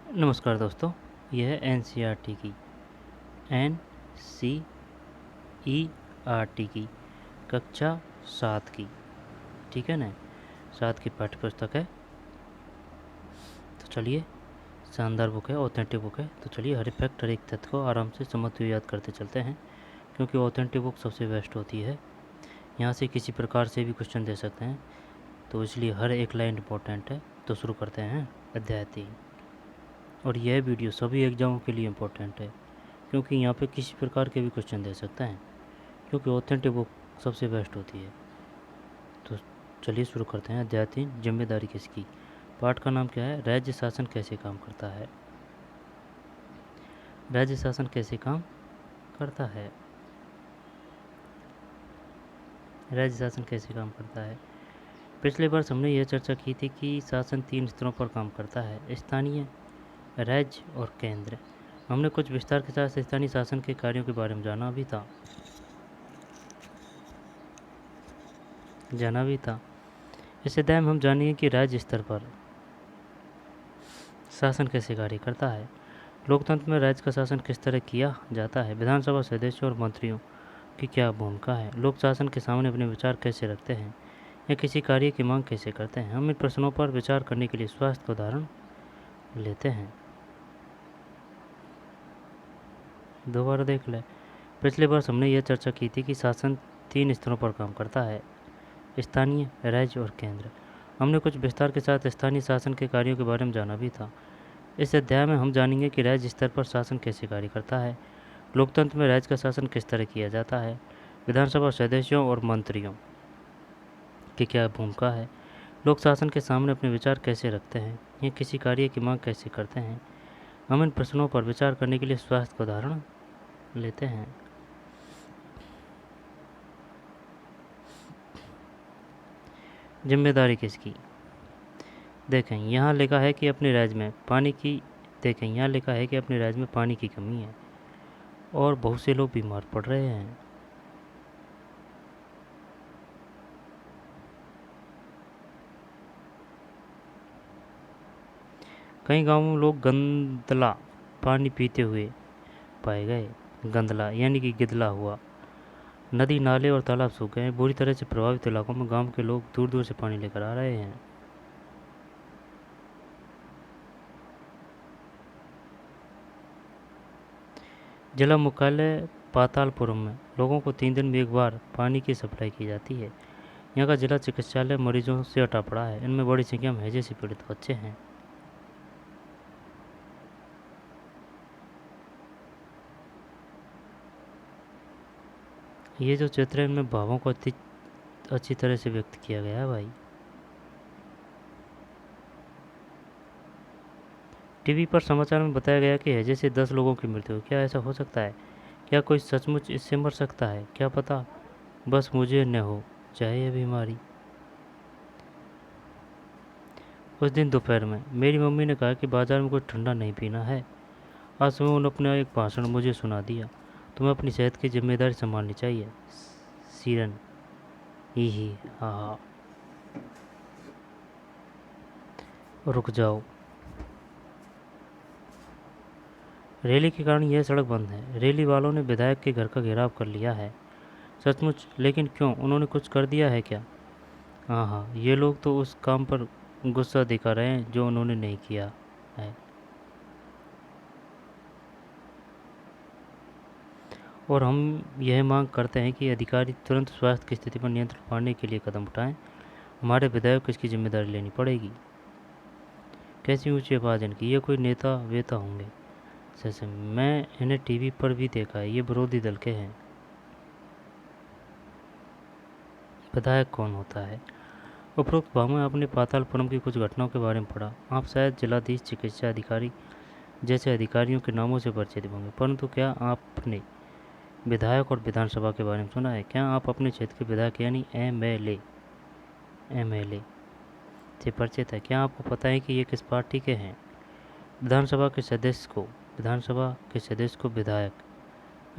नमस्कार दोस्तों, यह है एनसीईआरटी की N C E R T की कक्षा 7 की, ठीक है ना। 7 की पाठ्य पुस्तक है। तो चलिए, शानदार बुक है, ऑथेंटिक बुक है। तो चलिए हर फैक्ट हर एक तथ्य को आराम से समझते हुए याद करते चलते हैं, क्योंकि ऑथेंटिक बुक सबसे बेस्ट होती है। यहाँ से किसी प्रकार से भी क्वेश्चन दे सकते हैं, तो इसलिए हर एक लाइन इम्पोर्टेंट है। तो शुरू करते हैं अध्याय 3। और यह वीडियो सभी एग्जामों के लिए इम्पोर्टेंट है, क्योंकि यहाँ पे किसी प्रकार के भी क्वेश्चन दे सकते हैं, क्योंकि ऑथेंटिक बुक सबसे बेस्ट होती है। तो चलिए शुरू करते हैं अध्याय 3, जिम्मेदारी किसकी। पाठ का नाम क्या है? राज्य शासन कैसे काम करता है। राज्य शासन कैसे काम करता है। राज्य शासन कैसे काम करता है। पिछले बार हमने यह चर्चा की थी कि शासन 3 स्तरों पर काम करता है: स्थानीय, राज्य और केंद्र। हमने कुछ विस्तार के साथ स्थानीय शासन के कार्यों के बारे में जाना भी था। इस अध्याय में हम जानेंगे कि राज्य स्तर पर शासन कैसे कार्य करता है। लोकतंत्र में राज्य का शासन किस तरह किया जाता है। विधानसभा सदस्यों और मंत्रियों की क्या भूमिका है। लोक शासन के सामने अपने विचार कैसे रखते हैं या किसी कार्य की मांग कैसे करते हैं। हम इन प्रश्नों पर विचार करने के लिए स्वास्थ्य का उदाहरण लेते हैं। दोबारा देख लें। पिछले बार हमने यह चर्चा की थी कि शासन 3 स्तरों पर काम करता है: स्थानीय, राज्य और केंद्र। हमने कुछ विस्तार के साथ स्थानीय शासन के कार्यों के बारे में जाना भी था। इस अध्याय में हम जानेंगे कि राज्य स्तर पर शासन कैसे कार्य करता है। लोकतंत्र में राज्य का शासन किस तरह किया जाता है। विधानसभा सदस्यों और मंत्रियों की क्या भूमिका है। लोक शासन के सामने अपने विचार कैसे रखते हैं या किसी कार्य की मांग कैसे करते हैं। हम इन प्रश्नों पर विचार करने के लिए स्वास्थ्य का उदाहरण लेते हैं। जिम्मेदारी किसकी। देखें यहाँ लिखा है कि अपने राज्य में पानी की कमी है और बहुत से लोग बीमार पड़ रहे हैं। कई गांवों में लोग गंदला पानी पीते हुए पाए गए। गंदला यानी कि गिदला हुआ। नदी, नाले और तालाब सूख गए। बुरी तरह से प्रभावित इलाकों में गांव के लोग दूर दूर से पानी लेकर आ रहे हैं। जिला मुख्यालय पातालपुरम में लोगों को 3 दिन में एक बार पानी की सप्लाई की जाती है। यहाँ का जिला चिकित्सालय मरीजों से अटा पड़ा है। इनमें बड़ी संख्या में हैजे से पीड़ित बच्चे हैं। ये जो चित्र है इनमें भावों को अच्छी तरह से व्यक्त किया गया है भाई। टीवी पर समाचार में बताया गया कि हैजे से 10 लोगों की मृत्यु हुई। क्या ऐसा हो सकता है? क्या कोई सचमुच इससे मर सकता है? क्या पता बस मुझे न हो जाए यह बीमारी। उस दिन दोपहर में मेरी मम्मी ने कहा कि बाजार में कुछ ठंडा नहीं पीना है। आज सुबह उन्होंने अपना एक भाषण मुझे सुना दिया। तुम्हें अपनी सेहत की जिम्मेदारी संभालनी चाहिए। सीरन ही हाँ। रुक जाओ। रैली के कारण यह सड़क बंद है। रैली वालों ने विधायक के घर का घेराव कर लिया है। सचमुच? लेकिन क्यों? उन्होंने कुछ कर दिया है क्या? हाँ, ये लोग तो उस काम पर गुस्सा दिखा रहे हैं जो उन्होंने नहीं किया है। और हम यह मांग करते हैं कि अधिकारी तुरंत स्वास्थ्य की स्थिति पर नियंत्रण पाने के लिए कदम उठाएं। हमारे विधायक को इसकी जिम्मेदारी लेनी पड़ेगी। कैसी ऊंची आवाज़ इनकी। ये कोई नेता वेता होंगे जैसे। मैं इन्हें टीवी पर भी देखा है। ये विरोधी दल के हैं। विधायक कौन होता है? उपरोक्त भाव में आपने पातालपुरम की कुछ घटनाओं के बारे में पढ़ा। आप शायद जिलाधीश, चिकित्सा अधिकारी जैसे अधिकारियों के नामों से परिचित होंगे, परंतु क्या आपने विधायक और विधानसभा के बारे में सुना है? क्या आप अपने क्षेत्र के विधायक यानी एमएलए से परिचित है? क्या आपको पता है कि ये किस पार्टी के हैं? विधानसभा के सदस्य को विधायक,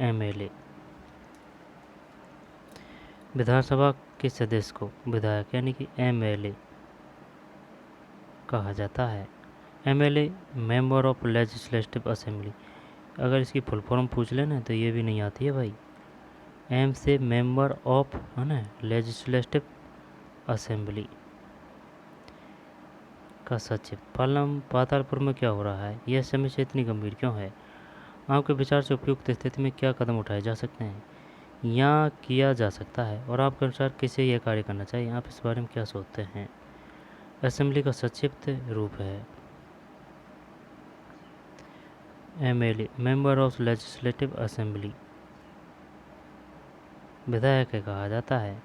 एमएलए। विधानसभा के सदस्य को विधायक यानी कि एमएलए कहा जाता है। MLA member of legislative assembly, अगर इसकी फुल फॉर्म पूछ लेना तो ये भी नहीं आती है भाई। एम से मेंबर ऑफ है ना लेजिस्लेटिव असेंबली का सचिव। पातालपुर में क्या हो रहा है, यह समस्या इतनी गंभीर क्यों है, आपके विचार से उपयुक्त स्थिति में क्या कदम उठाए जा सकते हैं या किया जा सकता है, और आपके अनुसार किसे यह कार्य करना चाहिए, आप इस बारे में क्या सोचते हैं। असेंबली का संक्षिप्त रूप है MLA member of legislative assembly, विधायक कहा जाता है।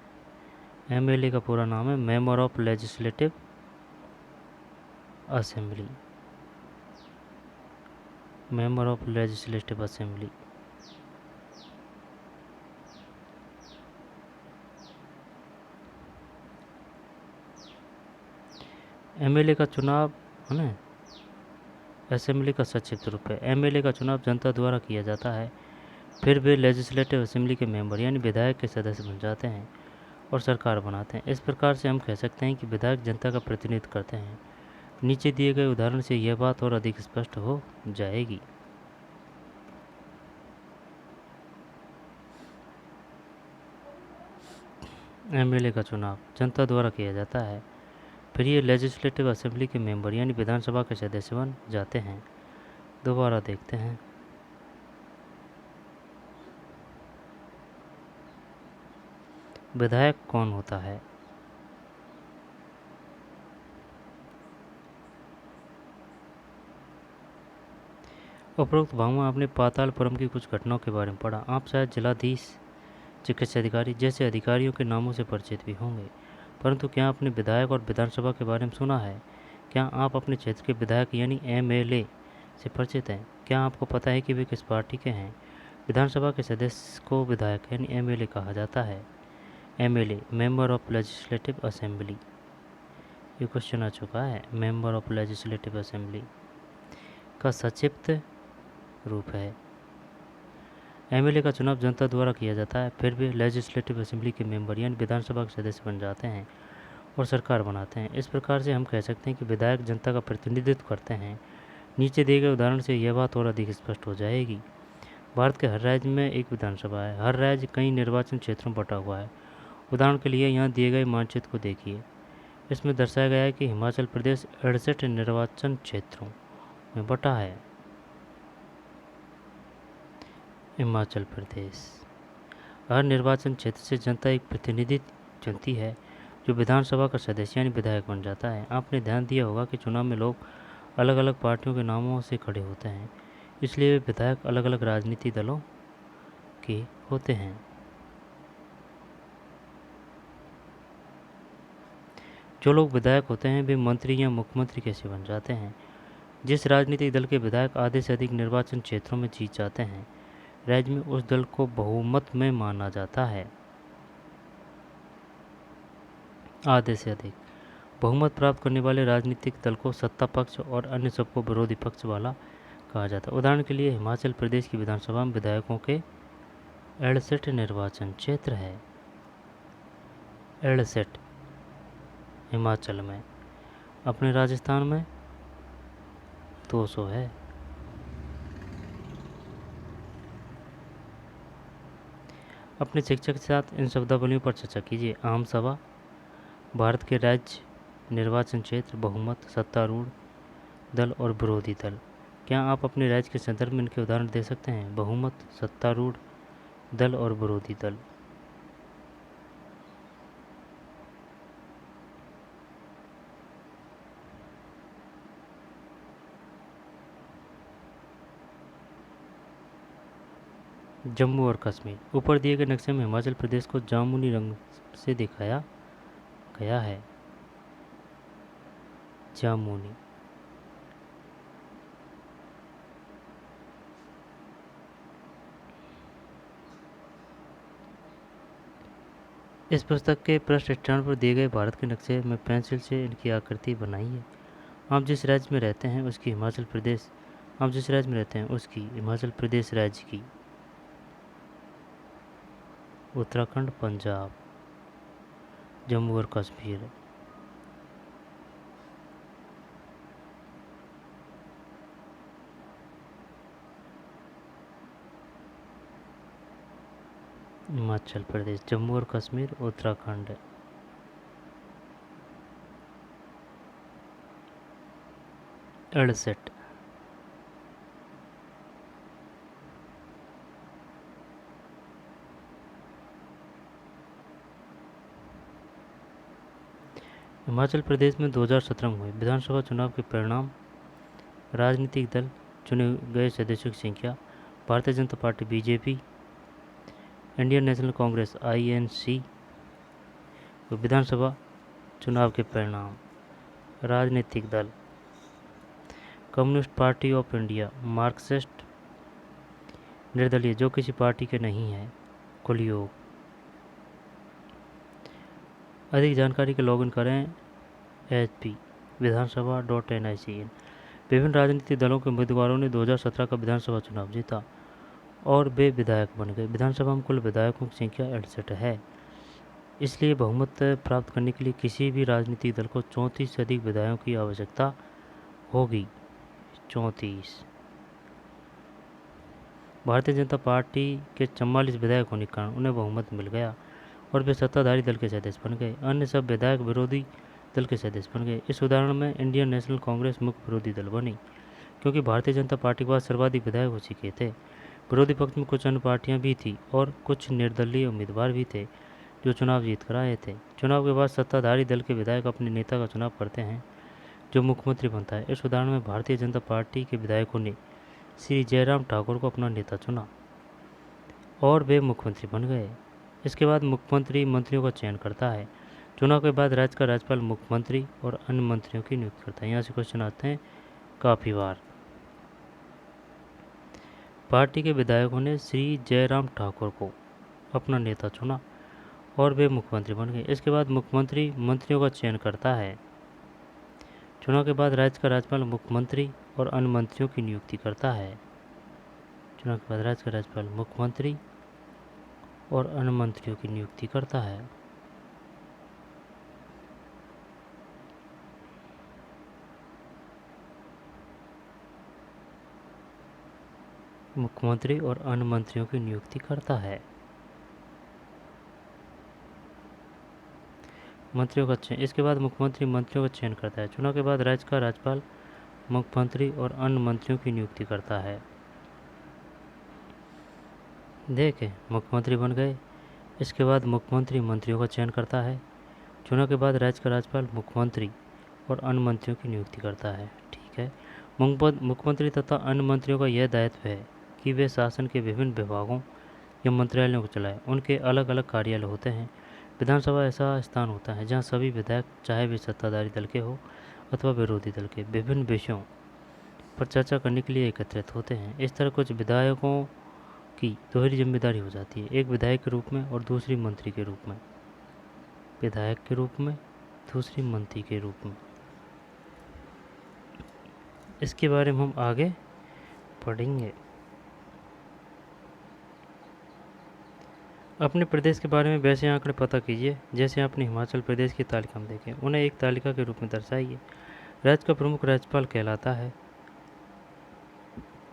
MLA का पूरा नाम है member of legislative assembly, member of legislative assembly. MLA का चुनाव है ना असेंबली का संक्षिप्त रूप है। MLA का चुनाव जनता द्वारा किया जाता है, फिर वे लेजिस्लेटिव असेंबली के मेंबर यानी विधायक के सदस्य बन जाते हैं और सरकार बनाते हैं। इस प्रकार से हम कह सकते हैं कि विधायक जनता का प्रतिनिधित्व करते हैं। नीचे दिए गए उदाहरण से यह बात और अधिक स्पष्ट हो जाएगी। MLA का चुनाव जनता द्वारा किया जाता है, फिर ये लेजिस्लेटिव असेंबली के मेंबर यानी विधानसभा के सदस्य बन जाते हैं। दोबारा देखते हैं। विधायक कौन होता है। उपरोक्त भाग में आपने पातालपुरम की कुछ घटनाओं के बारे में पढ़ा। आप शायद जिलाधीश, चिकित्सा अधिकारी जैसे अधिकारियों के नामों से परिचित भी होंगे, परंतु क्या आपने विधायक और विधानसभा के बारे में सुना है। क्या आप अपने क्षेत्र के विधायक यानी MLA से परिचित हैं। क्या आपको पता है कि वे किस पार्टी के हैं। विधानसभा के सदस्य को विधायक यानी MLA कहा जाता है। MLA member of legislative assembly, ये क्वेश्चन आ चुका है। मेंबर ऑफ लेजिस्लेटिव असेंबली का संक्षिप्त रूप है। MLA का चुनाव जनता द्वारा किया जाता है, फिर वे लेजिस्लेटिव असेंबली के मेंबर यानी विधानसभा के सदस्य बन जाते हैं और सरकार बनाते हैं। इस प्रकार से हम कह सकते हैं कि विधायक जनता का प्रतिनिधित्व करते हैं। नीचे दिए गए उदाहरण से यह बात और अधिक स्पष्ट हो जाएगी। भारत के हर राज्य में एक विधानसभा है। हर राज्य कई निर्वाचन क्षेत्रों में बटा हुआ है। उदाहरण के लिए यहाँ दिए गए मानचित्र को देखिए। इसमें दर्शाया गया है कि हिमाचल प्रदेश 68 निर्वाचन क्षेत्रों में बटा है। हिमाचल प्रदेश, हर निर्वाचन क्षेत्र से जनता एक प्रतिनिधि चुनती है जो विधानसभा का सदस्य यानी विधायक बन जाता है। आपने ध्यान दिया होगा कि चुनाव में लोग अलग अलग पार्टियों के नामों से खड़े होते हैं, इसलिए वे विधायक अलग अलग राजनीतिक दलों के होते हैं। जो लोग विधायक होते हैं वे मंत्री या मुख्यमंत्री कैसे बन जाते हैं। जिस राजनीतिक दल के विधायक आधे से अधिक निर्वाचन क्षेत्रों में जीत जाते हैं, राज्य में उस दल को बहुमत में माना जाता है। आधे से अधिक बहुमत प्राप्त करने वाले राजनीतिक दल को सत्ता पक्ष और अन्य सबको विरोधी पक्ष वाला कहा जाता है। उदाहरण के लिए हिमाचल प्रदेश की विधानसभा में विधायकों के 68 निर्वाचन क्षेत्र है। 68 हिमाचल में, अपने राजस्थान में 200 है। अपने शिक्षक के साथ इन शब्दावलियों पर चर्चा कीजिए। आम सभा, भारत के राज्य निर्वाचन क्षेत्र, बहुमत, सत्तारूढ़ दल और विरोधी दल। क्या आप अपने राज्य के संदर्भ में इनके उदाहरण दे सकते हैं। बहुमत, सत्तारूढ़ दल और विरोधी दल। जम्मू और कश्मीर, ऊपर दिए गए नक्शे में हिमाचल प्रदेश को जामुनी रंग से दिखाया गया है। जामुनी, इस पुस्तक के पृष्ठ 98 पर दिए गए भारत के नक्शे में पेंसिल से इनकी आकृति बनाई है। आप जिस राज्य में रहते हैं उसकी हिमाचल प्रदेश आप जिस राज्य में रहते हैं उसकी हिमाचल प्रदेश राज्य की, उत्तराखंड, पंजाब, जम्मू और कश्मीर। हिमाचल प्रदेश। जम्मू और कश्मीर उत्तराखंड। अड़सठ। हिमाचल प्रदेश में 2017 में हुए विधानसभा चुनाव के परिणाम। राजनीतिक दल, चुने गए सदस्यों की संख्या। Bharatiya Janata Party BJP, Indian National Congress INC. विधानसभा चुनाव के परिणाम। राजनीतिक दल, Communist Party of India, Marxist. निर्दलीय, जो किसी पार्टी के नहीं है, कुल योग। अधिक जानकारी के लॉगिन करें HP viधानसभा.nic। विभिन्न राजनीतिक दलों के उम्मीदवारों ने 2017 का विधानसभा चुनाव जीता और वे विधायक बन गए। विधानसभा में कुल विधायकों की संख्या 68 है। इसलिए बहुमत प्राप्त करने के लिए किसी भी राजनीतिक दल को 34 से अधिक विधायकों की आवश्यकता होगी। 34। भारतीय जनता पार्टी के 44 विधायक होने के कारण उन्हें बहुमत मिल गया और वे सत्ताधारी दल के सदस्य बन गए। अन्य सब विधायक विरोधी दल के सदस्य बन गए। इस उदाहरण में इंडियन नेशनल कांग्रेस मुख्य विरोधी दल बनी, क्योंकि भारतीय जनता पार्टी के पास सर्वाधिक विधायक हो चुके थे। विरोधी पक्ष में कुछ अन्य पार्टियां भी थी और कुछ निर्दलीय उम्मीदवार भी थे जो चुनाव जीत कर आए थे। चुनाव के बाद सत्ताधारी दल के विधायक अपने नेता का चुनाव करते हैं, जो मुख्यमंत्री बनता है। इस उदाहरण में भारतीय जनता पार्टी के विधायकों ने श्री जयराम ठाकुर को अपना नेता चुना और वे मुख्यमंत्री बन गए। इसके बाद मुख्यमंत्री मंत्रियों का चयन करता है। चुनाव के बाद राज्य का राज्यपाल मुख्यमंत्री और अन्य मंत्रियों की नियुक्ति करता है। यहाँ से क्वेश्चन आते हैं काफ़ी बार। पार्टी के विधायकों ने श्री जयराम ठाकुर को अपना नेता चुना और वे मुख्यमंत्री बन गए। इसके बाद मुख्यमंत्री मंत्रियों का चयन करता है। चुनाव के बाद राज्य का राज्यपाल मुख्यमंत्री और अन्य मंत्रियों की नियुक्ति करता है। चुनाव के बाद राज्य का राज्यपाल मुख्यमंत्री और अन्य मंत्रियों की नियुक्ति करता है। मुख्यमंत्री और अन्य मंत्रियों की नियुक्ति करता है। मंत्रियों का चयन। इसके बाद मुख्यमंत्री मंत्रियों का चयन करता है। चुनाव के बाद राज्य का राज्यपाल मुख्यमंत्री और अन्य मंत्रियों की नियुक्ति करता है। देखें, मुख्यमंत्री बन गए। इसके बाद मुख्यमंत्री मंत्रियों का चयन करता है। चुनाव के बाद राज्य का राज्यपाल मुख्यमंत्री और अन्य मंत्रियों की नियुक्ति करता है। ठीक है। मुख्यमंत्री तथा अन्य मंत्रियों का यह दायित्व है कि वे शासन के विभिन्न विभागों या मंत्रालयों को चलाएं। उनके अलग अलग कार्यालय होते हैं। विधानसभा ऐसा स्थान होता है जहां सभी विधायक, चाहे वे सत्ताधारी दल के हो अथवा विरोधी दल के, विभिन्न विषयों पर चर्चा करने के लिए एकत्रित होते हैं। इस तरह कुछ विधायकों की दोहरी जिम्मेदारी हो जाती है, एक विधायक के रूप में और दूसरी मंत्री के रूप में। विधायक के रूप में, दूसरी मंत्री के रूप में। इसके बारे में हम आगे पढ़ेंगे। अपने प्रदेश के बारे में वैसे आंकड़े पता कीजिए जैसे आपने हिमाचल प्रदेश की तालिका में देखे, उन्हें एक तालिका के रूप में दर्शाइए। राज्य का प्रमुख राज्यपाल कहलाता है।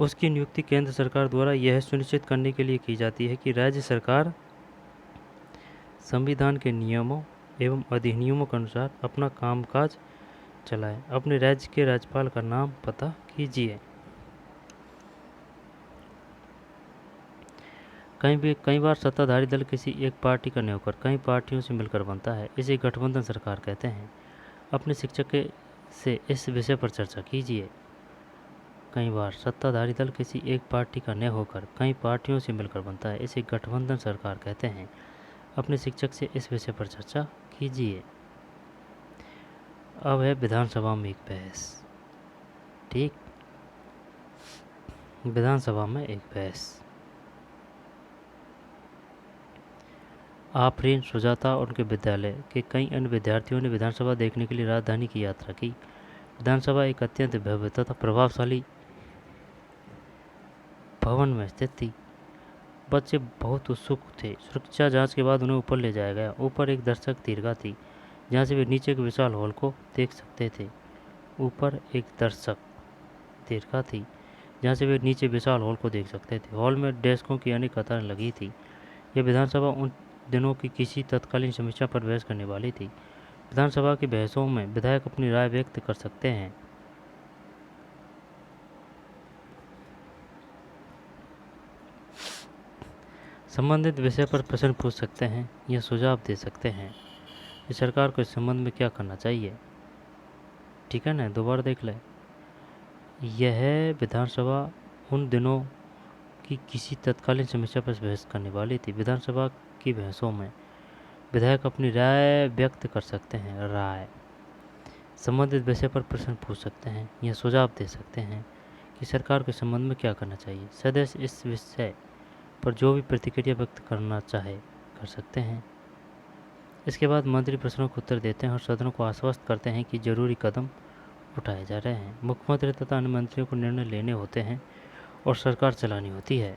उसकी नियुक्ति केंद्र सरकार द्वारा यह सुनिश्चित करने के लिए की जाती है कि राज्य सरकार संविधान के नियमों एवं अधिनियमों के अनुसार अपना कामकाज चलाए। अपने राज्य के राज्यपाल का नाम पता कीजिए। कई बार सत्ताधारी दल किसी एक पार्टी का नहीं होकर कई पार्टियों से मिलकर बनता है, इसे गठबंधन सरकार कहते हैं। अपने शिक्षक से इस विषय पर चर्चा कीजिए। कई बार सत्ताधारी दल किसी एक पार्टी का न होकर कई पार्टियों से मिलकर बनता है, इसे गठबंधन सरकार कहते हैं। अपने शिक्षक से इस विषय पर चर्चा कीजिए। अब है विधानसभा में एक बहस। ठीक, विधानसभा में एक बहस। आफरीन, सुजाता और उनके विद्यालय के कई अन्य विद्यार्थियों ने विधानसभा देखने के लिए राजधानी की यात्रा की। विधानसभा एक अत्यंत भव्य तथा प्रभावशाली भवन में स्थित थी। बच्चे बहुत उत्सुक थे। सुरक्षा जांच के बाद उन्हें ऊपर ले जाया गया। ऊपर एक दर्शक दीर्घा थी जहां से वे नीचे के विशाल हॉल को देख सकते थे। ऊपर एक दर्शक दीर्घा थी जहां से वे नीचे विशाल हॉल को देख सकते थे। हॉल में डेस्कों की अनेक कतारें लगी थी यह विधानसभा उन दिनों की किसी तत्कालीन समीक्षा पर बहस करने वाली थी। विधानसभा की बहसों में विधायक अपनी राय व्यक्त कर सकते हैं। संबंधित विषय पर प्रश्न पूछ सकते हैं या सुझाव दे सकते हैं कि सरकार को इस संबंध में क्या करना चाहिए। ठीक है ना, दोबारा देख लें। यह विधानसभा उन दिनों की किसी तत्कालीन समस्या पर बहस करने वाली थी। विधानसभा की बहसों में विधायक अपनी राय व्यक्त कर सकते हैं। राय संबंधित विषय पर प्रश्न पूछ सकते हैं या सुझाव दे सकते हैं कि सरकार के संबंध में क्या करना चाहिए। सदस्य इस विषय पर जो भी प्रतिक्रिया व्यक्त करना चाहे कर सकते हैं। इसके बाद मंत्री प्रश्नों का उत्तर देते हैं और सदन को आश्वस्त करते हैं कि जरूरी कदम उठाए जा रहे हैं। मुख्यमंत्री तथा अन्य मंत्रियों को निर्णय लेने होते हैं और सरकार चलानी होती है।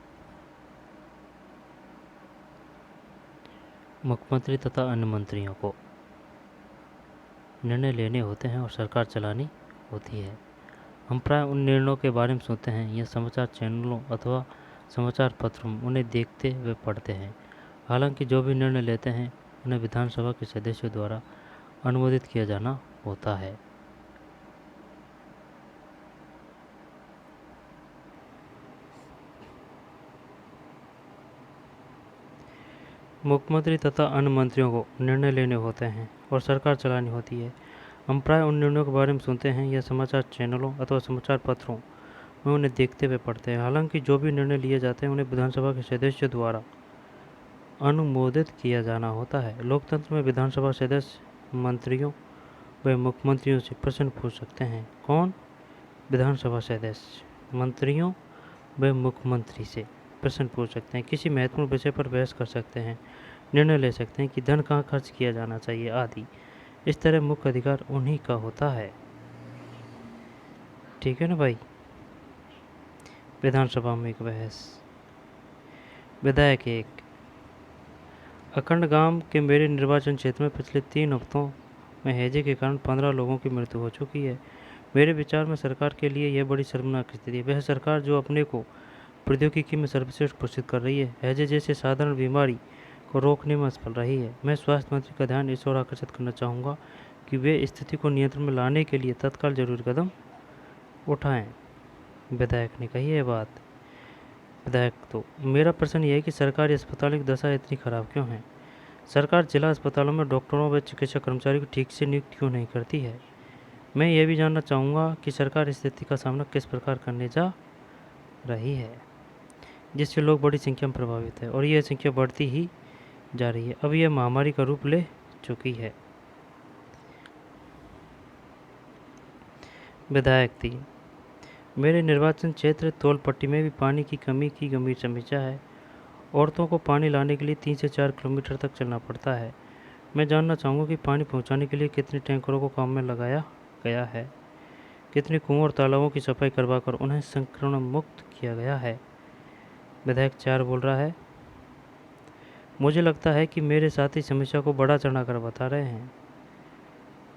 मुख्यमंत्री तथा अन्य मंत्रियों को निर्णय लेने होते हैं और सरकार चलानी होती है। हम प्राय उन निर्णयों के बारे में सुनते हैं या समाचार चैनलों अथवा समाचार पत्रों में उन्हें देखते व पढ़ते हैं। हालांकि जो भी निर्णय लेते हैं उन्हें विधानसभा के सदस्यों द्वारा अनुमोदित किया जाना होता है। मुख्यमंत्री तथा अन्य मंत्रियों को निर्णय लेने होते हैं और सरकार चलानी होती है। हम प्राय उन निर्णयों के बारे में सुनते हैं या समाचार चैनलों अथवा समाचार पत्रों में उन्हें देखते हुए पढ़ते हैं। हालांकि जो भी निर्णय लिए जाते हैं उन्हें विधानसभा के सदस्यों द्वारा अनुमोदित किया जाना होता है। लोकतंत्र में विधानसभा सदस्य मंत्रियों व मुख्यमंत्रियों से प्रश्न पूछ सकते हैं। कौन? विधानसभा सदस्य मंत्रियों व मुख्यमंत्री से प्रश्न पूछ सकते हैं। किसी महत्वपूर्ण विषय पर बहस कर सकते हैं, निर्णय ले सकते हैं कि धन कहाँ खर्च किया जाना चाहिए आदि। इस तरह मुख्य अधिकार उन्हीं का होता है। ठीक है ना भाई। विधानसभा में एक बहस। विधायक एक। अखंड गांव के मेरे निर्वाचन क्षेत्र में पिछले 3 हफ्तों में हैजे के कारण 15 लोगों की मृत्यु हो चुकी है। मेरे विचार में सरकार के लिए यह बड़ी शर्मनाक स्थिति है। वह सरकार जो अपने को प्रौद्योगिकी में सर्वश्रेष्ठ घोषित कर रही है, हैजे जैसे साधारण बीमारी को रोकने में असफल रही है। मैं स्वास्थ्य मंत्री का ध्यान इस ओर आकर्षित करना चाहूँगा कि वे स्थिति को नियंत्रण में लाने के लिए तत्काल जरूरी कदम उठाएं। विधायक ने कही है बात। विधायक तो मेरा प्रश्न यह है कि सरकारी अस्पतालों की दशा इतनी खराब क्यों है? सरकार जिला अस्पतालों में डॉक्टरों व चिकित्सा कर्मचारियों की ठीक से नियुक्ति क्यों नहीं करती है? मैं यह भी जानना चाहूँगा कि सरकार इस स्थिति का सामना किस प्रकार करने जा रही है, जिससे लोग बड़ी संख्या में प्रभावित है और यह संख्या बढ़ती ही जा रही है। अब यह महामारी का रूप ले चुकी है। विधायक 3। मेरे निर्वाचन क्षेत्र तोलपट्टी में भी पानी की कमी की गंभीर समस्या है। औरतों को पानी लाने के लिए 3 से 4 किलोमीटर तक चलना पड़ता है। मैं जानना चाहूँगा कि पानी पहुँचाने के लिए कितने टैंकरों को काम में लगाया गया है, कितने कुओं और तालाबों की सफाई करवाकर उन्हें संक्रमण मुक्त किया गया है। विधायक 4 बोल रहा है, मुझे लगता है कि मेरे साथी समस्या को बड़ा चढ़ाकर बता रहे हैं,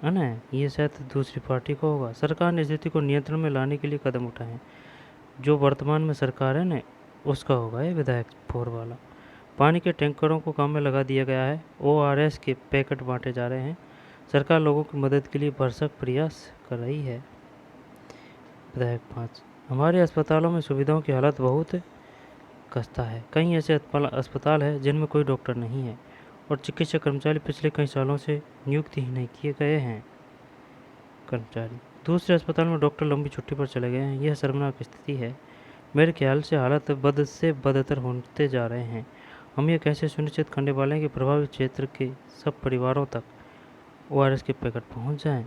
है ना? ये शायद दूसरी पार्टी को होगा। सरकार ने स्थिति को नियंत्रण में लाने के लिए कदम उठाए जो वर्तमान में सरकार है ना उसका होगा ये विधायक 4 वाला। पानी के टैंकरों को काम में लगा दिया गया है। ORS के पैकेट बांटे जा रहे हैं। सरकार लोगों की मदद के लिए भरसक प्रयास कर रही है। विधायक 5। हमारे अस्पतालों में सुविधाओं की हालत बहुत खस्ता है। कई ऐसे अस्पताल है जिनमें कोई डॉक्टर नहीं है और चिकित्सा कर्मचारी पिछले कई सालों से नियुक्त ही नहीं किए गए हैं। कर्मचारी दूसरे अस्पताल में डॉक्टर लंबी छुट्टी पर चले गए हैं। यह शर्मनाक स्थिति है। मेरे ख्याल से हालत बद से बदतर होते जा रहे हैं। हम यह कैसे सुनिश्चित करने वाले हैं कि प्रभावित क्षेत्र के सब परिवारों तक ORS के पैकेट पहुंच जाएं?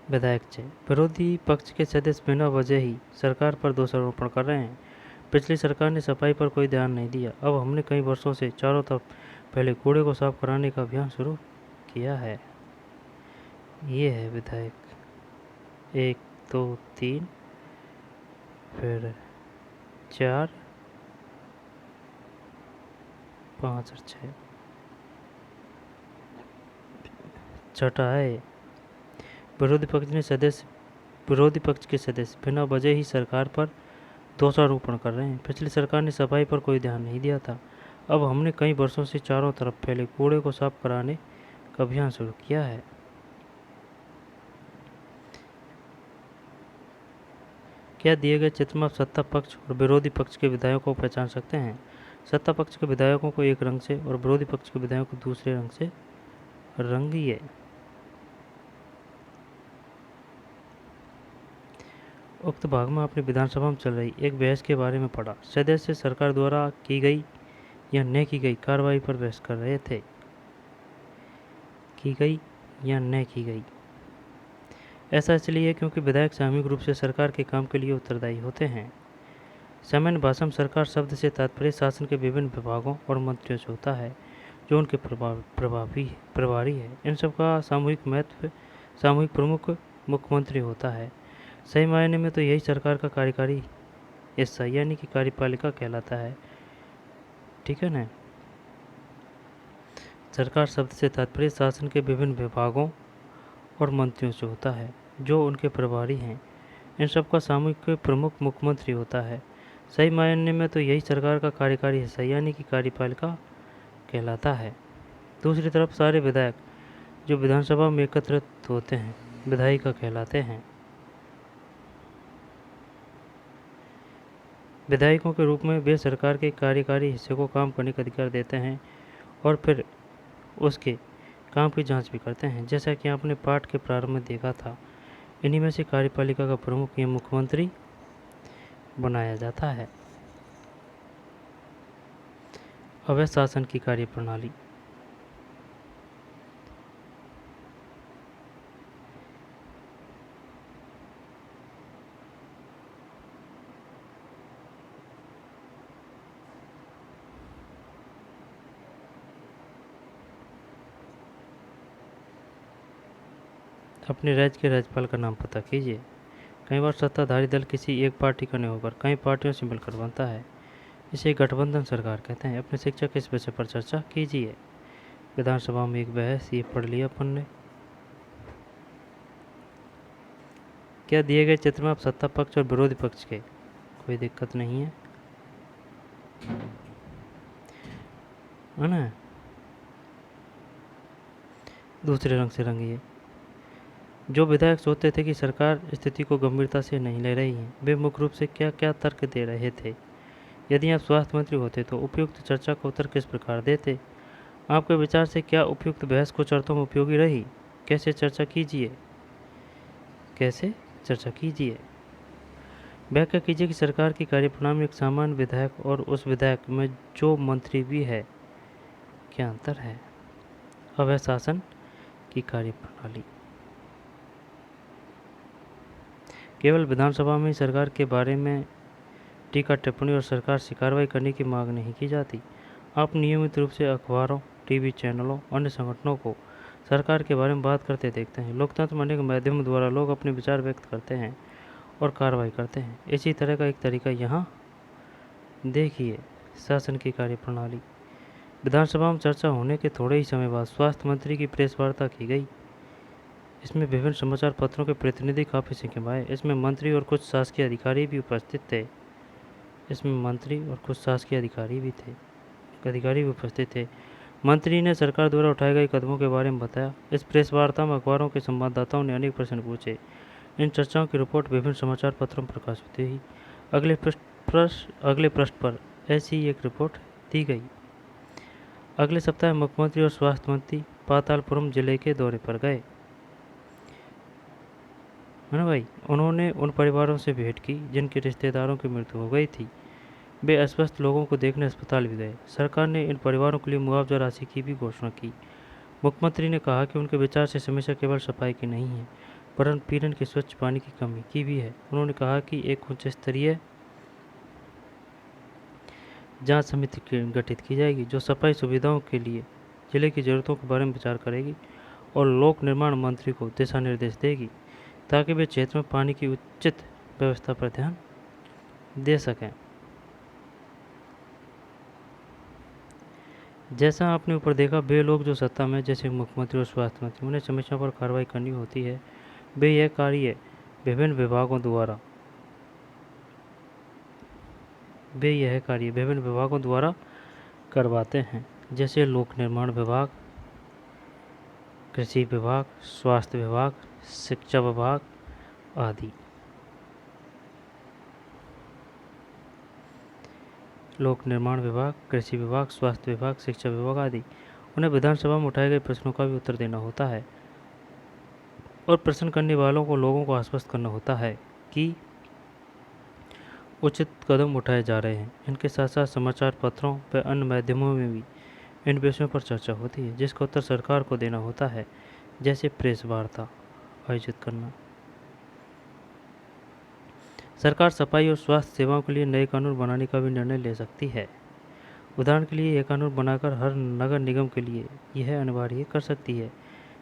विधायक 6। विरोधी पक्ष के सदस्य बिना वजह ही सरकार पर दोषारोपण कर रहे हैं। पिछली सरकार ने सफाई पर कोई ध्यान नहीं दिया। अब हमने कई वर्षों से चारों तरफ पहले कूड़े को साफ कराने का अभियान शुरू किया है। ये है विधायक 1, 2, 3, फिर 4, 5 और 6। छठा है, विरोधी पक्ष के सदस्य बिना वजह ही सरकार पर दोषारोपण कर रहे हैं। पिछली सरकार ने सफाई पर कोई ध्यान नहीं दिया था। अब हमने कई वर्षों से चारों तरफ फैले कूड़े को साफ कराने का अभियान शुरू किया है। क्या दिए गए चित्र में आप सत्ता पक्ष और विरोधी पक्ष के विधायकों को पहचान सकते हैं? सत्ता पक्ष के विधायकों को एक रंग से और विरोधी पक्ष के विधायकों को दूसरे रंग से रंगिए। उक्त भाग में आपने विधानसभा में चल रही एक बहस के बारे में पढ़ा। सदस्य सरकार द्वारा की गई या न की गई कार्रवाई पर बहस कर रहे थे। की गई या न की गई। ऐसा इसलिए क्योंकि विधायक सामूहिक रूप से सरकार के काम के लिए उत्तरदायी होते हैं। सामान्य भाषा में सरकार शब्द से तात्पर्य शासन के विभिन्न विभागों और मंत्रियों से होता है जो उनके प्रभारी है। इन सब का सामूहिक प्रमुख मुख्यमंत्री होता है। सही मायने में तो यही सरकार का कार्यकारी हिस्सा यानी कि कार्यपालिका कहलाता है। ठीक है ना। सरकार शब्द से तात्पर्य शासन के विभिन्न विभागों और मंत्रियों से होता है जो उनके प्रभारी हैं। इन सब का सामूहिक प्रमुख मुख्यमंत्री होता है। सही मायने में तो यही सरकार का कार्यकारी हिस्सा यानी कि कार्यपालिका कहलाता है। दूसरी तरफ सारे विधायक जो विधानसभा में एकत्रित होते हैं विधायिका कहलाते हैं। विधायकों के रूप में वे सरकार के कार्यकारी हिस्से को काम करने का अधिकार देते हैं और फिर उसके काम की जांच भी करते हैं। जैसा कि आपने पाठ के प्रारंभ में देखा था, इन्हीं में से कार्यपालिका का प्रमुख या मुख्यमंत्री बनाया जाता है। अवैध शासन की कार्यप्रणाली। अपने राज्य के राज्यपाल का नाम पता कीजिए। कई बार सत्ताधारी दल किसी एक पार्टी का नहीं होकर कई पार्टियों से मिलकर बनता है। इसे गठबंधन सरकार कहते हैं। अपने शिक्षा के इस विषय पर चर्चा कीजिए। विधानसभा में एक बहस, ये पढ़ लिया अपन ने। क्या दिए गए चित्र में आप सत्ता पक्ष और विरोधी पक्ष के, कोई दिक्कत नहीं है ना। दूसरे रंग से रंगिए। जो विधायक सोचते थे कि सरकार स्थिति को गंभीरता से नहीं ले रही है, वे मुख्य रूप से क्या क्या तर्क दे रहे थे? यदि आप स्वास्थ्य मंत्री होते तो उपयुक्त चर्चा का उत्तर किस प्रकार देते? आपके विचार से क्या उपयुक्त बहस कुछ अर्थों में उपयोगी रही? कैसे चर्चा कीजिए। व्याख्या कीजिए कि सरकार की कार्यप्रणाली में एक सामान्य विधायक और उस विधायक में जो मंत्री भी है क्या अंतर है? अवैध शासन की कार्यप्रणाली। केवल विधानसभा में सरकार के बारे में टीका टिप्पणी और सरकार से कार्रवाई करने की मांग नहीं की जाती। आप नियमित रूप से अखबारों, टीवी चैनलों, अन्य संगठनों को सरकार के बारे में बात करते देखते हैं। लोकतंत्र में अनेक माध्यमों द्वारा लोग अपने विचार व्यक्त करते हैं और कार्रवाई करते हैं। इसी तरह का एक तरीका यहाँ देखिए। शासन की कार्यप्रणाली। विधानसभा में चर्चा होने के थोड़े ही समय बाद स्वास्थ्य मंत्री की प्रेस वार्ता की गई। इसमें विभिन्न समाचार पत्रों के प्रतिनिधि काफ़ी संख्या में आए। इसमें मंत्री और कुछ शासकीय अधिकारी भी उपस्थित थे। मंत्री ने सरकार द्वारा उठाए गए कदमों के बारे में बताया। इस प्रेस वार्ता में अखबारों के संवाददाताओं ने अनेक प्रश्न पूछे। इन चर्चाओं की रिपोर्ट विभिन्न समाचार पत्रों में प्रकाशित हुई। अगले पृष्ठ पर ऐसी एक रिपोर्ट दी गई। अगले सप्ताह मुख्यमंत्री और स्वास्थ्य मंत्री पातालपुरम जिले के दौरे पर गए, है ना भाई। उन्होंने उन परिवारों से भेंट की जिनके रिश्तेदारों की मृत्यु हो गई थी। वे अस्वस्थ लोगों को देखने अस्पताल भी गए। सरकार ने इन परिवारों के लिए मुआवजा राशि की भी घोषणा की। मुख्यमंत्री ने कहा कि उनके विचार से समस्या केवल सफाई की नहीं है परंतु पीने के स्वच्छ पानी की कमी की भी है। उन्होंने कहा कि एक उच्च स्तरीय जांच समिति गठित की जाएगी जो सफाई सुविधाओं के लिए जिले की ज़रूरतों के बारे में विचार करेगी और लोक निर्माण मंत्री को दिशा निर्देश देगी ताकि वे क्षेत्र में पानी की उचित व्यवस्था पर ध्यान दे सकें। जैसा आपने ऊपर देखा, वे लोग जो सत्ता में जैसे मुख्यमंत्री और स्वास्थ्य मंत्री, उन्हें समस्या पर कार्रवाई करनी होती है। वे यह कार्य विभिन्न विभागों द्वारा वे यह कार्य विभिन्न विभागों द्वारा करवाते हैं, जैसे लोक निर्माण विभाग, कृषि विभाग, स्वास्थ्य विभाग, शिक्षा विभाग आदि। लोक निर्माण विभाग, कृषि विभाग, स्वास्थ्य विभाग, शिक्षा विभाग आदि। उन्हें विधानसभा में उठाए गए प्रश्नों का भी उत्तर देना होता है और प्रश्न करने वालों को लोगों को आश्वस्त करना होता है कि उचित कदम उठाए जा रहे हैं। इनके साथ साथ समाचार पत्रों व अन्य माध्यमों में भी इन विषयों पर चर्चा होती है, जिसका उत्तर सरकार को देना होता है, जैसे प्रेस वार्ता आयोजित करना। सरकार सफाई और स्वास्थ्य सेवाओं के लिए नए कानून बनाने का भी निर्णय ले सकती है। उदाहरण के लिए यह कानून बनाकर हर नगर निगम के लिए यह अनिवार्य कर सकती है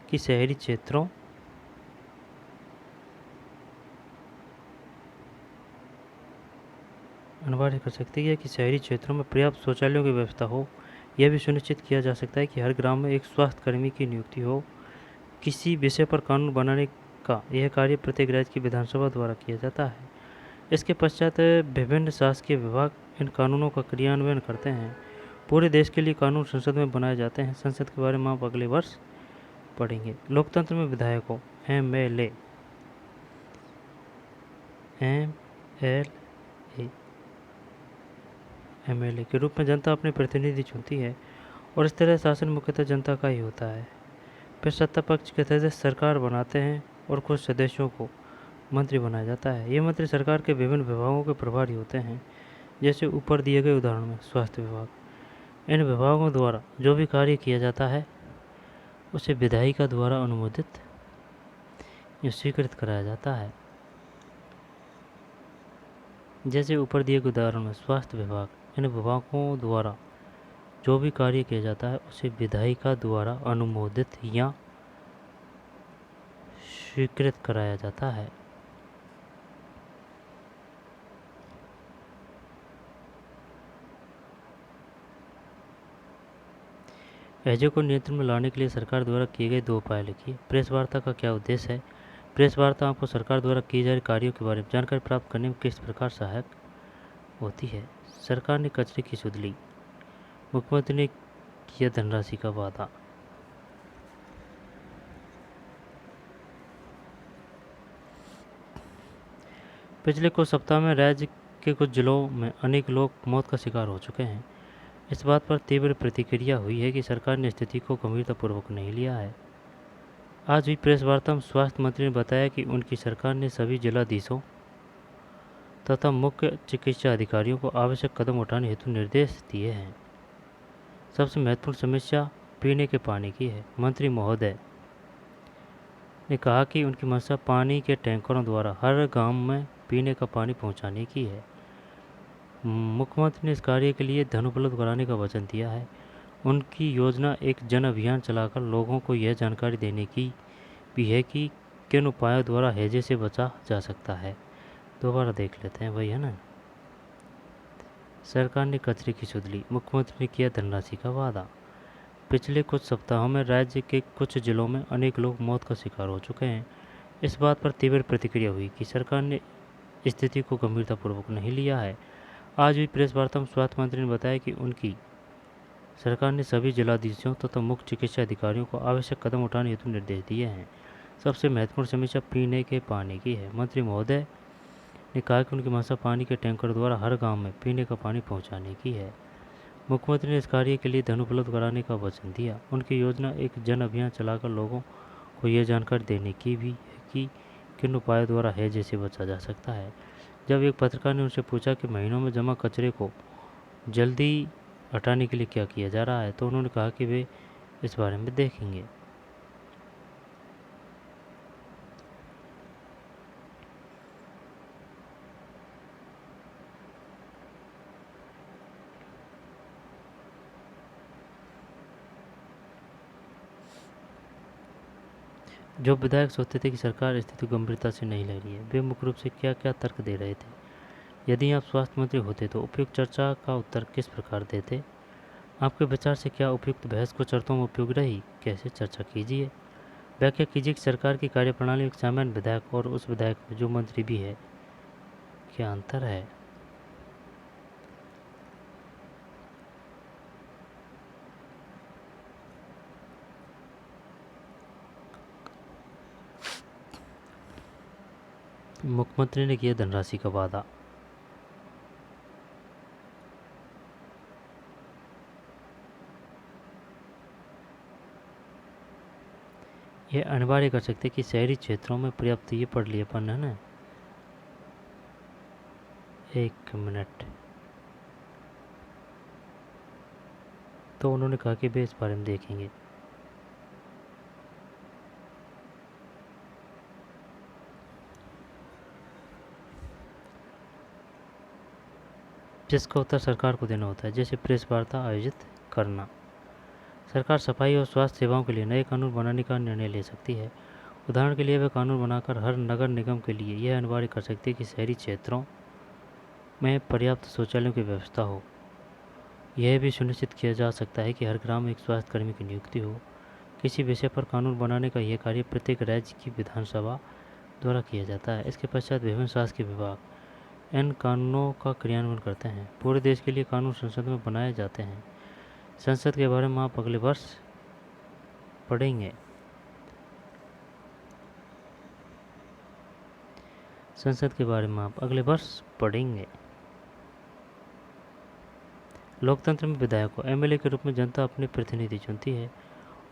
कि शहरी क्षेत्रों में पर्याप्त शौचालयों की व्यवस्था हो। यह भी सुनिश्चित किया जा सकता है कि हर ग्राम में एक स्वास्थ्य कर्मी की नियुक्ति हो। किसी विषय पर कानून बनाने का यह कार्य प्रत्येक राज्य की विधानसभा द्वारा किया जाता है। इसके पश्चात विभिन्न शासकीय विभाग इन कानूनों का क्रियान्वयन करते हैं। पूरे देश के लिए कानून संसद में बनाए जाते हैं। संसद के बारे में आप अगले वर्ष पढ़ेंगे। लोकतंत्र में विधायकों एमएलए के रूप में जनता अपने प्रतिनिधि चुनती है और इस तरह शासन मुख्यतः जनता का ही होता है। फिर सत्ता पक्ष के सदस्य सरकार बनाते हैं और कुछ सदस्यों को मंत्री बनाया जाता है। ये मंत्री सरकार के विभिन्न विभागों के प्रभारी होते हैं, जैसे ऊपर दिए गए उदाहरण में स्वास्थ्य विभाग। इन विभागों द्वारा जो भी कार्य किया जाता है उसे विधायिका द्वारा अनुमोदित या स्वीकृत कराया जाता है। जैसे ऊपर दिए गए उदाहरण में स्वास्थ्य विभाग, इन विभागों द्वारा जो भी कार्य किया जाता है उसे विधायिका द्वारा अनुमोदित या स्वीकृत कराया जाता है। हैजे को नियंत्रण में लाने के लिए सरकार द्वारा किए गए 2 उपाय लिखिए। प्रेस वार्ता का क्या उद्देश्य है? प्रेस वार्ता आपको सरकार द्वारा किए जा रहे कार्यों के बारे में जानकारी प्राप्त करने में किस प्रकार सहायक होती है? सरकार ने कचरे की सुध ली। मुख्यमंत्री ने किया धनराशि का वादा। पिछले कुछ सप्ताह में राज्य के कुछ जिलों में अनेक लोग मौत का शिकार हो चुके हैं। इस बात पर तीव्र प्रतिक्रिया हुई है कि सरकार ने स्थिति को गंभीरतापूर्वक नहीं लिया है। आज हुई प्रेस वार्ता में स्वास्थ्य मंत्री ने बताया कि उनकी सरकार ने सभी जिलाधीशों तथा मुख्य चिकित्सा अधिकारियों को आवश्यक कदम उठाने हेतु निर्देश दिए हैं। सबसे महत्वपूर्ण समस्या पीने के पानी की है। मंत्री महोदय ने कहा कि उनकी मंशा पानी के टैंकरों द्वारा हर गांव में पीने का पानी पहुंचाने की है। मुख्यमंत्री ने इस कार्य के लिए धन उपलब्ध कराने का वचन दिया है। उनकी योजना एक जन अभियान चलाकर लोगों को यह जानकारी देने की भी है कि किन उपायों द्वारा हैजे से बचा जा सकता है। दोबारा देख लेते हैं, वही है ना। सरकार ने कचरे की सुध ली। मुख्यमंत्री ने किया धनराशि का वादा। पिछले कुछ सप्ताहों में राज्य के कुछ जिलों में अनेक लोग मौत का शिकार हो चुके हैं। इस बात पर तीव्र प्रतिक्रिया हुई कि सरकार ने स्थिति को गंभीरतापूर्वक नहीं लिया है। आज हुई प्रेस वार्ता में स्वास्थ्य मंत्री ने बताया कि उनकी सरकार ने सभी जिलाधीशों तथा मुख्य चिकित्सा अधिकारियों को आवश्यक कदम उठाने हेतु निर्देश दिए हैं। सबसे महत्वपूर्ण समस्या पीने के पानी की है। मंत्री महोदय ने कहा कि उनकी मंशा पानी के टैंकर द्वारा हर गांव में पीने का पानी पहुंचाने की है। मुख्यमंत्री ने इस कार्य के लिए धन उपलब्ध कराने का वचन दिया। उनकी योजना एक जन अभियान चलाकर लोगों को यह जानकारी देने की भी है कि किन उपायों द्वारा हैजे से बचा जा सकता है। जब एक पत्रकार ने उनसे पूछा कि महीनों में जमा कचरे को जल्दी हटाने के लिए क्या किया जा रहा है, तो उन्होंने कहा कि वे इस बारे में देखेंगे। जो विधायक सोचते थे कि सरकार स्थिति को गंभीरता से नहीं ले रही है, वे मुख्य रूप से क्या क्या तर्क दे रहे थे? यदि आप स्वास्थ्य मंत्री होते तो उपयुक्त चर्चा का उत्तर किस प्रकार देते? आपके विचार से क्या उपयुक्त बहस कुछ शर्तों में उपयोग रही? कैसे? चर्चा कीजिए। व्याख्या कीजिए कि सरकार की कार्यप्रणाली में एक सामान्य विधायक और उस विधायक में जो मंत्री भी है क्या अंतर है। मुख्यमंत्री ने किया धनराशि का वादा। यह अनिवार्य कर सकते कि शहरी क्षेत्रों में पर्याप्त, ये पढ़ लिए अपन है ना, एक मिनट। तो उन्होंने कहा कि वे इस बारे में देखेंगे। जिसका उत्तर सरकार को देना होता है, जैसे प्रेस वार्ता आयोजित करना। सरकार सफाई और स्वास्थ्य सेवाओं के लिए नए कानून बनाने का निर्णय ले सकती है। उदाहरण के लिए वे कानून बनाकर हर नगर निगम के लिए यह अनिवार्य कर सकती है कि शहरी क्षेत्रों में पर्याप्त शौचालयों की व्यवस्था हो। यह भी सुनिश्चित किया जा सकता है कि हर ग्राम में एक स्वास्थ्य कर्मी की नियुक्ति हो। किसी विषय पर कानून बनाने का यह कार्य प्रत्येक राज्य की विधानसभा द्वारा किया जाता है। इसके पश्चात विभिन्न शासकीय विभाग इन कानूनों का क्रियान्वयन करते हैं। पूरे देश के लिए कानून संसद में बनाए जाते हैं। संसद के बारे में आप अगले वर्ष पढ़ेंगे। संसद के बारे में आप अगले वर्ष पढ़ेंगे। लोकतंत्र में विधायक को एमएलए के रूप में जनता अपने प्रतिनिधि चुनती है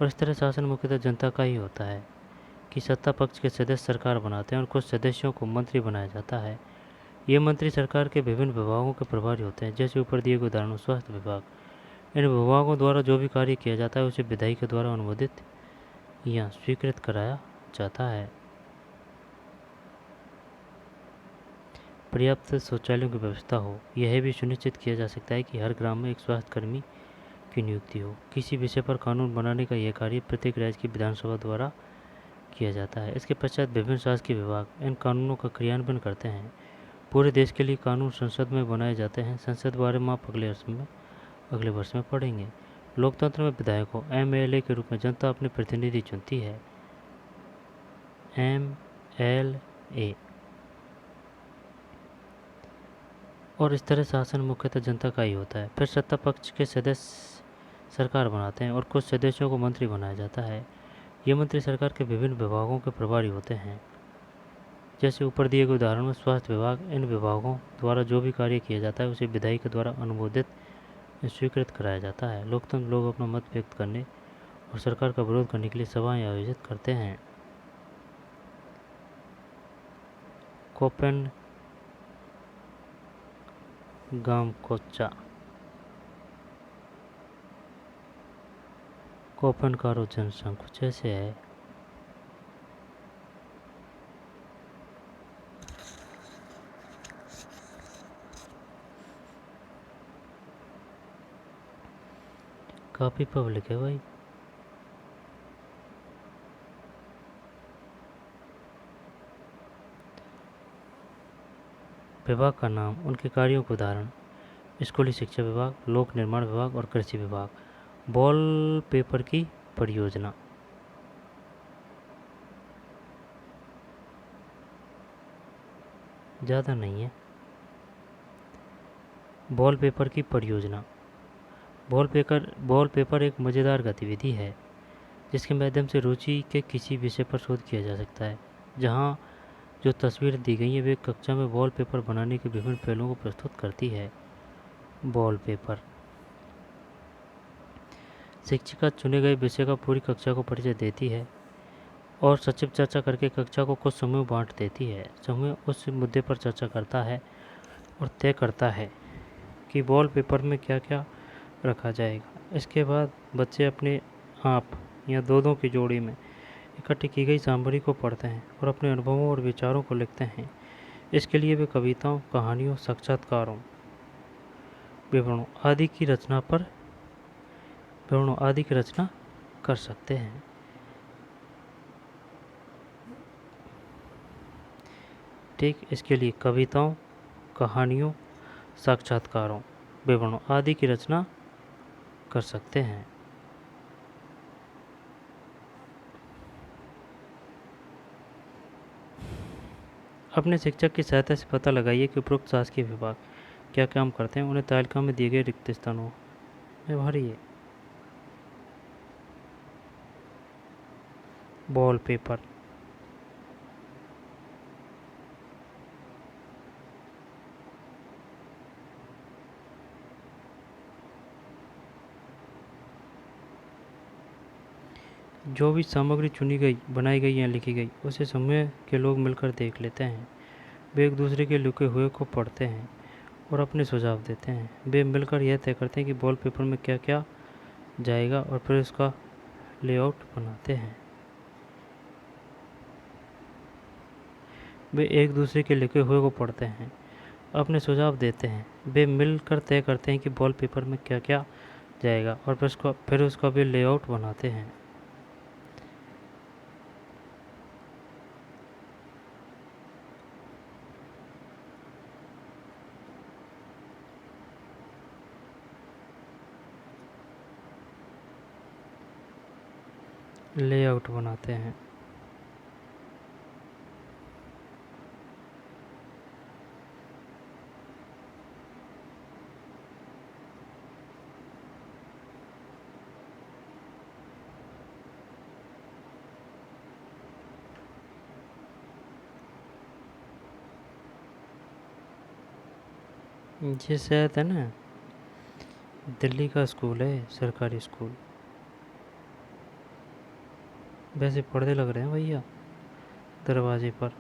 और इस तरह शासन मुख्यतः जनता का ही होता है कि सत्ता पक्ष के सदस्य सरकार बनाते हैं और कुछ सदस्यों को मंत्री बनाया जाता है। ये मंत्री सरकार के विभिन्न विभागों के प्रभारी होते हैं, जैसे ऊपर दिए गए उदाहरणों स्वास्थ्य विभाग। इन विभागों द्वारा जो भी कार्य किया जाता है उसे विधायी के द्वारा अनुमोदित या स्वीकृत कराया जाता है। पर्याप्त शौचालयों की व्यवस्था हो। यह भी सुनिश्चित किया जा सकता है कि हर ग्राम में एक स्वास्थ्य कर्मी की नियुक्ति हो। किसी विषय पर कानून बनाने का यह कार्य प्रत्येक राज्य की विधानसभा द्वारा किया जाता है। इसके पश्चात विभिन्न शासकीय विभाग इन कानूनों का क्रियान्वयन करते हैं। पूरे देश के लिए कानून संसद में बनाए जाते हैं। संसद बारे में आप अगले वर्ष में पढ़ेंगे। लोकतंत्र में विधायक को एमएलए के रूप में जनता अपने प्रतिनिधि चुनती है। एमएलए और इस तरह शासन मुख्यतः जनता का ही होता है। फिर सत्ता पक्ष के सदस्य सरकार बनाते हैं और कुछ सदस्यों को मंत्री बनाया जाता है। ये मंत्री सरकार के विभिन्न विभागों के प्रभारी होते हैं, जैसे ऊपर दिए गए उदाहरण में स्वास्थ्य विभाग। इन विभागों द्वारा जो भी कार्य किया जाता है उसे विधायी के द्वारा अनुमोदित स्वीकृत कराया जाता है। लोकतंत्र लोग अपना मत व्यक्त करने और सरकार का विरोध करने के लिए सभाएं आयोजित करते हैं। कोपेन-गाम्बोचा जनसंघ कुछ ऐसे है। काफी पब्लिक है भाई। विभाग का नाम, उनके कार्यों के उदाहरण: स्कूली शिक्षा विभाग, लोक निर्माण विभाग और कृषि विभाग। वॉल पेपर की परियोजना, ज़्यादा नहीं है। वॉल पेपर की परियोजना। वॉल पेपर एक मज़ेदार गतिविधि है जिसके माध्यम से रुचि के किसी विषय पर शोध किया जा सकता है। जहाँ जो तस्वीर दी गई है वे कक्षा में वॉल पेपर बनाने के विभिन्न पहलुओं को प्रस्तुत करती है। Wall paper. शिक्षिका चुने गए विषय का पूरी कक्षा को परिचय देती है और सचिव चर्चा करके कक्षा को कुछ समूह बांट देती है। समूह उस मुद्दे पर चर्चा करता है और तय करता है कि वॉल पेपर में क्या क्या रखा जाएगा। इसके बाद बच्चे अपने आप या दो की जोड़ी में इकट्ठी की गई सामग्री को पढ़ते हैं और अपने अनुभवों और विचारों को लिखते हैं। इसके लिए वे कविताओं, कहानियों, साक्षात्कारों, विवरणों आदि की रचना कर सकते हैं। ठीक, इसके लिए कविताओं, कहानियों, साक्षात्कारों, विवरणों आदि की रचना कर सकते हैं। अपने शिक्षक की सहायता से पता लगाइए कि उपरोक्त शासकीय विभाग क्या काम करते हैं। उन्हें तालिका में दिए गए रिक्त स्थानों में भरिए। Wall paper. जो भी सामग्री चुनी गई, बनाई गई या लिखी गई, उसे समूह के लोग मिलकर देख लेते हैं। वे एक दूसरे के लिखे हुए को पढ़ते हैं और अपने सुझाव देते हैं। वे मिलकर यह तय करते हैं कि वॉलपेपर में क्या क्या जाएगा और फिर उसका लेआउट बनाते हैं। वे एक दूसरे के लिखे हुए को पढ़ते हैं, अपने सुझाव देते हैं। वे मिलकर तय करते हैं कि वॉलपेपर में क्या क्या जाएगा और फिर उसका भी लेआउट बनाते हैं। लेआउट बनाते हैं। ये शायद है ना दिल्ली का स्कूल है, सरकारी स्कूल। वैसे पर्दे लग रहे हैं भैया दरवाजे पर,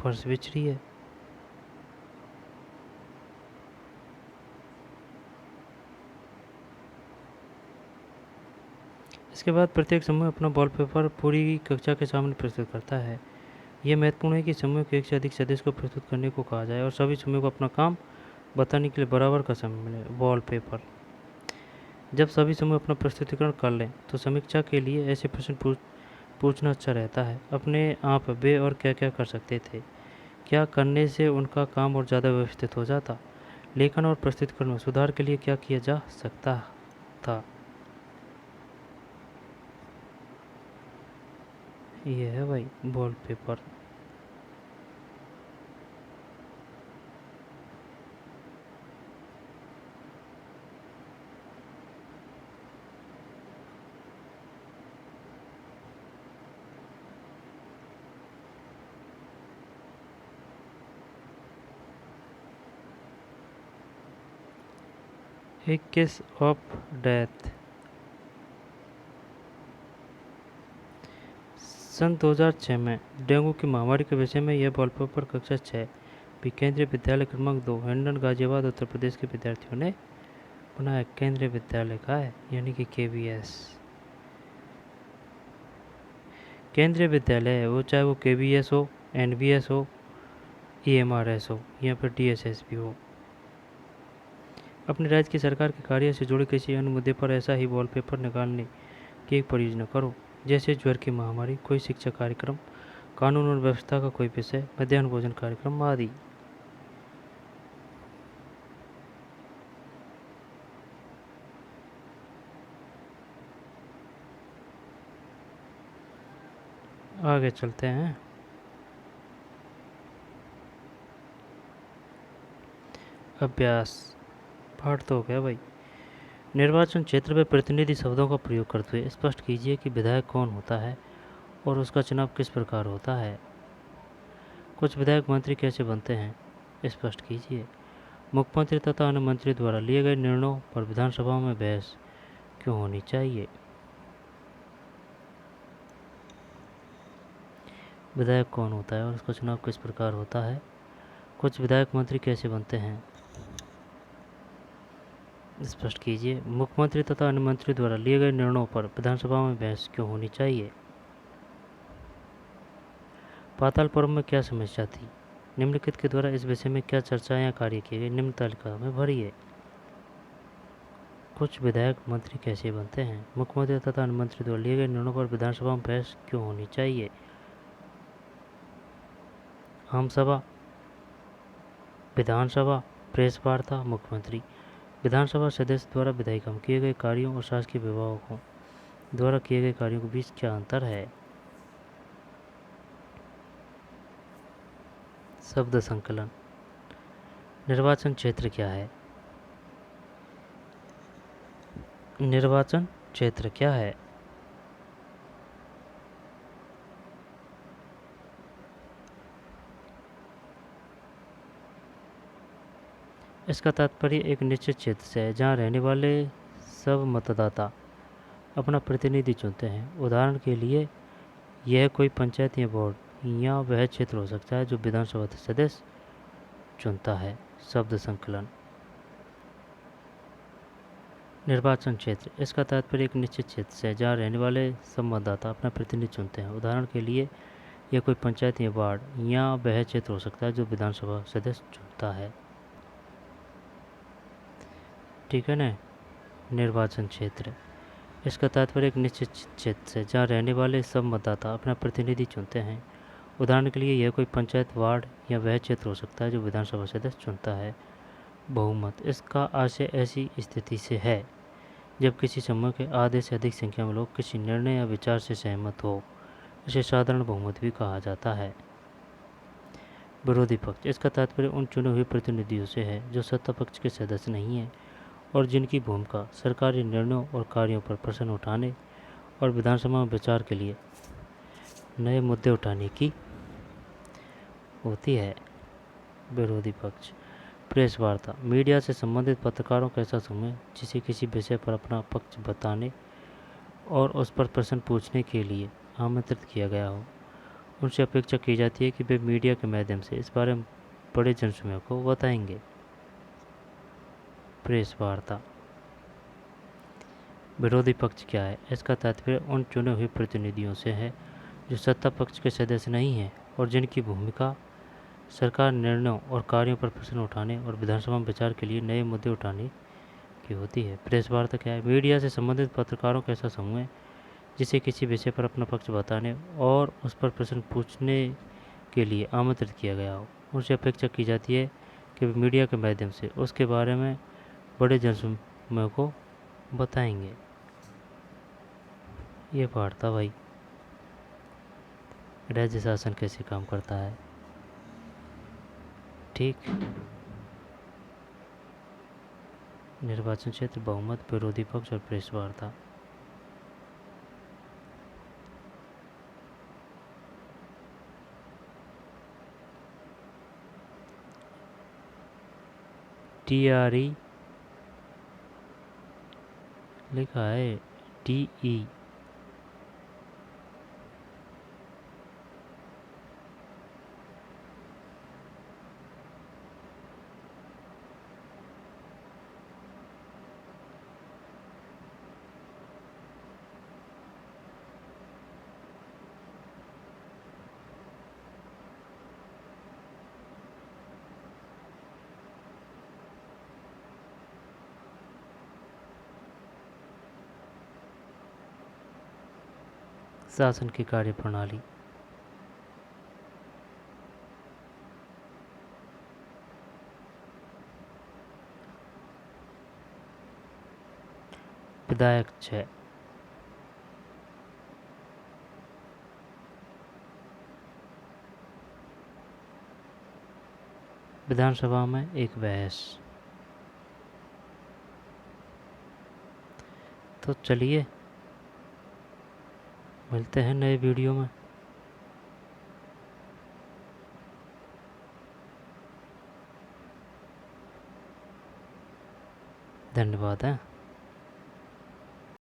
फर्श बिछ रही है। इसके बाद प्रत्येक समूह अपना वॉलपेपर पूरी कक्षा के सामने प्रस्तुत करता है। यह महत्वपूर्ण है कि समूह के एक से अधिक सदस्य को प्रस्तुत करने को कहा जाए और सभी समूह को अपना काम बताने के लिए बराबर का समय मिले। वॉलपेपर। जब सभी समूह अपना प्रस्तुतिकरण कर लें तो समीक्षा के लिए ऐसे प्रश्न पूछना अच्छा रहता है। अपने आप वे और क्या क्या कर सकते थे, क्या करने से उनका काम और ज़्यादा व्यवस्थित हो जाता, लेखन और प्रस्तुतिकरण में सुधार के लिए क्या किया जा सकता था। ये है भाई वॉलपेपर। एक केस ऑफ डेथ। सन 2006 में डेंगू की महामारी के विषय में यह वॉलपेपर कक्षा 6 भी केंद्रीय विद्यालय क्रमांक 2 हिंडन गाजियाबाद उत्तर प्रदेश के विद्यार्थियों ने बनाया। केंद्रीय विद्यालय का है यानी कि KVS केंद्रीय विद्यालय है वो, चाहे वो KVS हो, NVS हो, EMRS हो या फिर DSS भी हो। अपने राज्य की सरकार के कार्य से जुड़े किसी अन्य मुद्दे पर ऐसा ही वॉलपेपर निकालने की एक परियोजना करो, जैसे ज्वर की महामारी, कोई शिक्षा कार्यक्रम, कानून और व्यवस्था का कोई विषय, मध्याह्न भोजन कार्यक्रम आदि। आगे चलते हैं। अभ्यास पाठ तो हो गया भाई। निर्वाचन क्षेत्र में प्रतिनिधि शब्दों का प्रयोग करते हुए स्पष्ट कीजिए कि विधायक कौन होता है और उसका चुनाव किस प्रकार होता है। कुछ विधायक मंत्री कैसे बनते हैं स्पष्ट कीजिए। मुख्यमंत्री तथा अन्य मंत्री द्वारा लिए गए निर्णयों पर विधानसभा में बहस क्यों होनी चाहिए। विधायक कौन होता है और उसका चुनाव किस प्रकार होता है। कुछ विधायक मंत्री कैसे बनते हैं स्पष्ट कीजिए। मुख्यमंत्री तथा अन्य मंत्री द्वारा लिए गए निर्णयों पर विधानसभा में बहस क्यों होनी चाहिए। पाताल पर्व में क्या समस्या थी, निम्नलिखित के द्वारा इस विषय में क्या चर्चा या कार्य किए गए, निम्न तालिका में भरिए। कुछ विधायक मंत्री कैसे बनते हैं, मुख्यमंत्री तथा अन्य मंत्री द्वारा लिए गए निर्णयों पर विधानसभा में बहस क्यों होनी चाहिए। आम सभा, विधानसभा, प्रेस वार्ता, मुख्यमंत्री। विधानसभा सदस्य द्वारा विधायिका में किए गए कार्यों और शासकीय विभागों द्वारा किए गए कार्यों के बीच क्या अंतर है। शब्द संकलन। निर्वाचन क्षेत्र क्या है। निर्वाचन क्षेत्र क्या है। इसका तात्पर्य एक निश्चित क्षेत्र से है जहाँ रहने वाले सब मतदाता अपना प्रतिनिधि चुनते हैं। उदाहरण के लिए यह कोई पंचायत या बोर्ड या वह क्षेत्र हो सकता है जो विधानसभा सदस्य चुनता है। शब्द संकलन। निर्वाचन क्षेत्र, इसका तात्पर्य एक निश्चित क्षेत्र से जहाँ रहने वाले सब मतदाता अपना प्रतिनिधि चुनते हैं। उदाहरण के लिए यह कोई पंचायत या वार्ड या वह क्षेत्र हो सकता है जो विधानसभा सदस्य चुनता है। ठीक है ना। निर्वाचन क्षेत्र, इसका तात्पर्य एक निश्चित क्षेत्र से जहाँ रहने वाले सब मतदाता अपना प्रतिनिधि चुनते हैं। उदाहरण के लिए यह कोई पंचायत, वार्ड या वह क्षेत्र हो सकता है जो विधानसभा सदस्य चुनता है। बहुमत, इसका आशय ऐसी स्थिति से है जब किसी समूह के आधे से अधिक संख्या में लोग किसी निर्णय या विचार से सहमत हो। इसे साधारण बहुमत भी कहा जाता है। विरोधी पक्ष, इसका तात्पर्य उन चुने हुए प्रतिनिधियों से है जो सत्ता पक्ष के सदस्य नहीं हैं और जिनकी भूमिका सरकारी निर्णयों और कार्यों पर प्रश्न उठाने और विधानसभा में विचार के लिए नए मुद्दे उठाने की होती है। विरोधी पक्ष। प्रेस वार्ता, मीडिया से संबंधित पत्रकारों का ऐसा समूह जिसे किसी विषय पर अपना पक्ष बताने और उस पर प्रश्न पूछने के लिए आमंत्रित किया गया हो। उनसे अपेक्षा की जाती है कि वे मीडिया के माध्यम से इस बारे में बड़े जनसमूह को बताएंगे। प्रेस वार्ता। विरोधी पक्ष क्या है? इसका तात्पर्य उन चुने हुए प्रतिनिधियों से है जो सत्ता पक्ष के सदस्य नहीं हैं और जिनकी भूमिका सरकार निर्णयों और कार्यों पर प्रश्न उठाने और विधानसभा में विचार के लिए नए मुद्दे उठाने की होती है। प्रेस वार्ता क्या है? मीडिया से संबंधित पत्रकारों का ऐसा समूह है जिसे किसी विषय पर अपना पक्ष बताने और उस पर प्रश्न पूछने के लिए आमंत्रित किया गया हो। उनसे अपेक्षा की जाती है कि वे मीडिया के माध्यम से उसके बारे में बड़े जनसमूह को बताएंगे। ये पाठ था भाई, राज्य शासन कैसे काम करता है। ठीक। निर्वाचन क्षेत्र, बहुमत, विरोधी पक्ष और प्रेस वार्ता। TRE लिखा है, TE। शासन की कार्यप्रणाली। विधायक 6, विधानसभा में एक बहस। तो चलिए मिलते हैं नए वीडियो में। धन्यवाद है।